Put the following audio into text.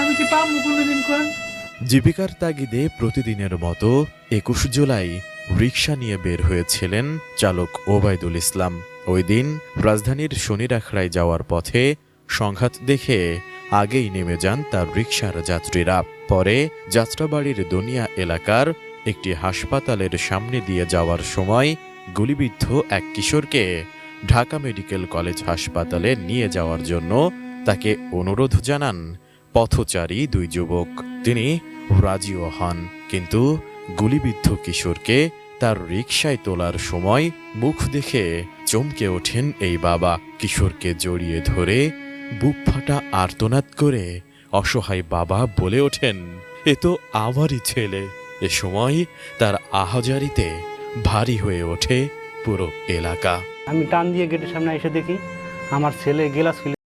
আমি কি পাবো কোনোদিন কোন? জীবিকার তাগিদে প্রতিদিনের মতো ২১ জুলাই রিকশা নিয়ে বের হয়েছিলেন চালক ওবায়দুল ইসলাম। ওই দিন রাজধানীর শনিরাখড়ায় যাওয়ার পথে সংঘাত দেখে আগেই নেমে যান তার রিকশার যাত্রীরা। পরে যাত্রাবাড়ির দনিয়া এলাকার একটি হাসপাতালের সামনে দিয়ে যাওয়ার সময় গুলিবিদ্ধ এক কিশোরকে ঢাকা মেডিকেল কলেজ হাসপাতালে নিয়ে যাওয়ার জন্য তাকে অনুরোধ জানান পথচারী দুই যুবক। তিনি রাজিও হন, কিন্তু গুলিবিদ্ধ কিশোরকে তার রিকশায় তোলার সময় মুখ দেখে চমকে ওঠেন এই বাবা। কিশোরকে জড়িয়ে ধরে বুক ফাটা আর্তনাদ করে অসহায় বাবা বলে ওঠেন, এ তো আমারই ছেলে। এ সময় তার আহাজারিতে ভারী হয়ে ওঠে পুরো এলাকা। আমি টান দিয়ে গেটের সামনে এসে দেখি আমার ছেলে গেলাস